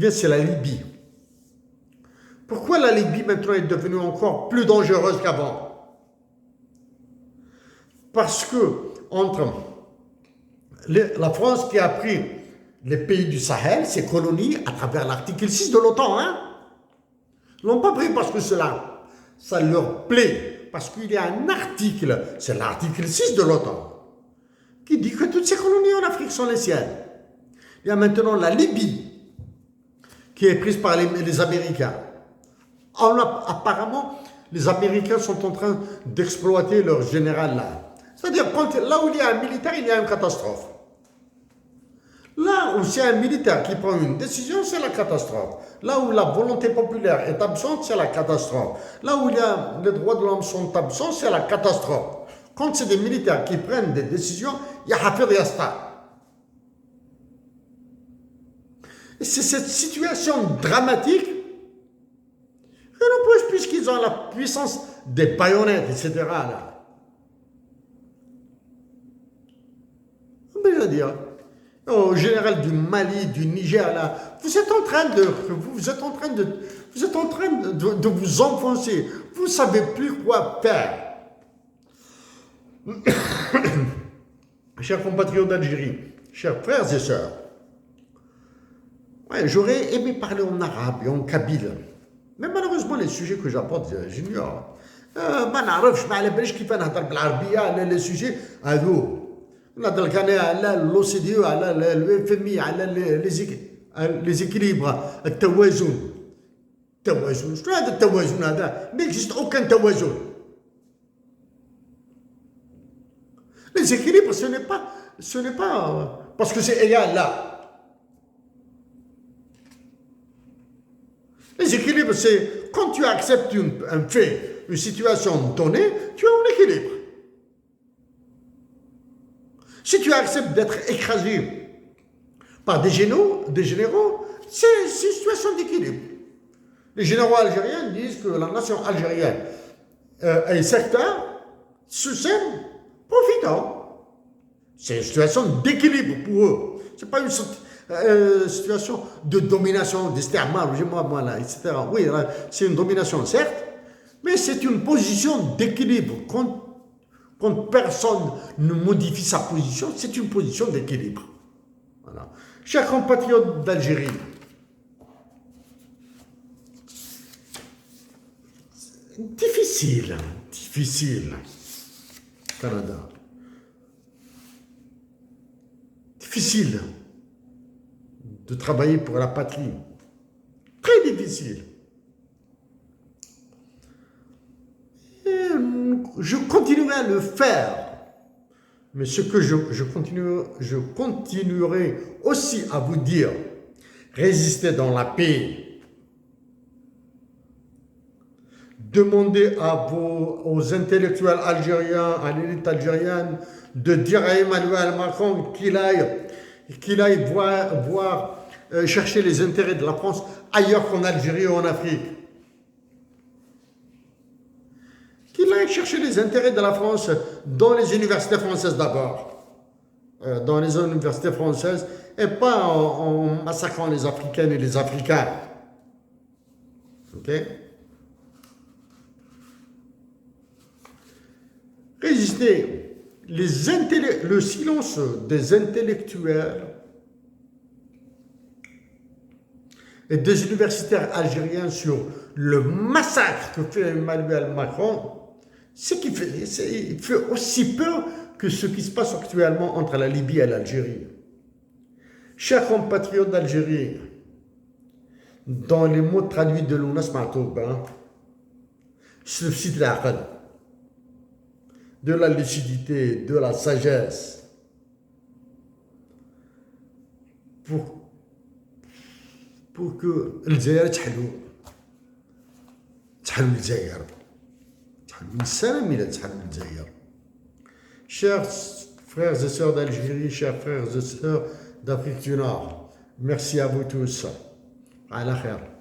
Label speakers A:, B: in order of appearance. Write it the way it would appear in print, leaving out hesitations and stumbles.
A: C'est la Libye. Pourquoi la Libye maintenant est devenue encore plus dangereuse qu'avant? Parce que entre la France qui a pris les pays du Sahel, ses colonies, à travers l'article 6 de l'OTAN, hein, ils ne l'ont pas pris parce que ça leur plaît, parce qu'il y a un article, c'est l'article 6 de l'OTAN, qui dit que toutes ces colonies en Afrique sont les siennes. Il y a maintenant la Libye, qui est prise par les Américains. Apparemment, les Américains sont en train d'exploiter leur général là. C'est-à-dire, là où il y a un militaire, il y a une catastrophe. Là où c'est un militaire qui prend une décision, c'est la catastrophe. Là où la volonté populaire est absente, c'est la catastrophe. Là où les droits de l'homme sont absents, c'est la catastrophe. Quand c'est des militaires qui prennent des décisions, il y a Hafid Yasta. Et c'est cette situation dramatique que nous puisqu'ils ont la puissance des baïonnettes, etc. Là. Mais je veux dire, au général du Mali, du Niger, là, vous êtes en train de vous enfoncer. Vous ne savez plus quoi faire. Chers compatriotes d'Algérie, chers frères et sœurs, ouais, j'aurais aimé parler en arabe et en kabyle. Mais malheureusement, les sujets que j'apporte, j'ignore. ما نعرفش ما على باليش كيف نهضر بالعربيه على لي سوجي هذو نهضر لك انا على l'OCDE على الو اف ام اي على لي زيكيليبر التوازن شنو هذا التوازن هذا ما اكزيست اوكان توازن les équilibres ce n'est pas parce que c'est égal là. Les équilibres, c'est quand tu acceptes un fait, une situation donnée, tu as un équilibre. Si tu acceptes d'être écrasé par des généraux, c'est une situation d'équilibre. Les généraux algériens disent que la nation algérienne et certains se sentent profitants. C'est une situation d'équilibre pour eux. Ce n'est pas une situation de domination, d'estermar, moi là, etc. Oui, c'est une domination, certes, mais c'est une position d'équilibre. Quand personne ne modifie sa position, c'est une position d'équilibre. Voilà. Chers compatriotes d'Algérie, difficile, Canada. Difficile de travailler pour la patrie. Très difficile. Et je continuerai à le faire. Mais ce que je continuerai aussi à vous dire, résistez dans la paix. Demandez aux intellectuels algériens, à l'élite algérienne, de dire à Emmanuel Macron qu'il aille voir chercher les intérêts de la France ailleurs qu'en Algérie ou en Afrique. Qu'il aille chercher les intérêts de la France dans les universités françaises d'abord. Dans les universités françaises et pas en massacrant les Africaines et les Africains. Ok? Résister. Le silence des intellectuels et des universitaires algériens sur le massacre que fait Emmanuel Macron, il fait aussi peur que ce qui se passe actuellement entre la Libye et l'Algérie. Chers compatriotes d'Algérie, dans les mots traduits de l'UNAS Matoub, cite l'aql, de la lucidité, de la sagesse, pour que الجزائر تحلو الجزائر تحلو السلام إلى تحلو الجزائر. Chers frères et sœurs d'Algérie, chers frères et sœurs d'Afrique du Nord, merci à vous tous. À la khair.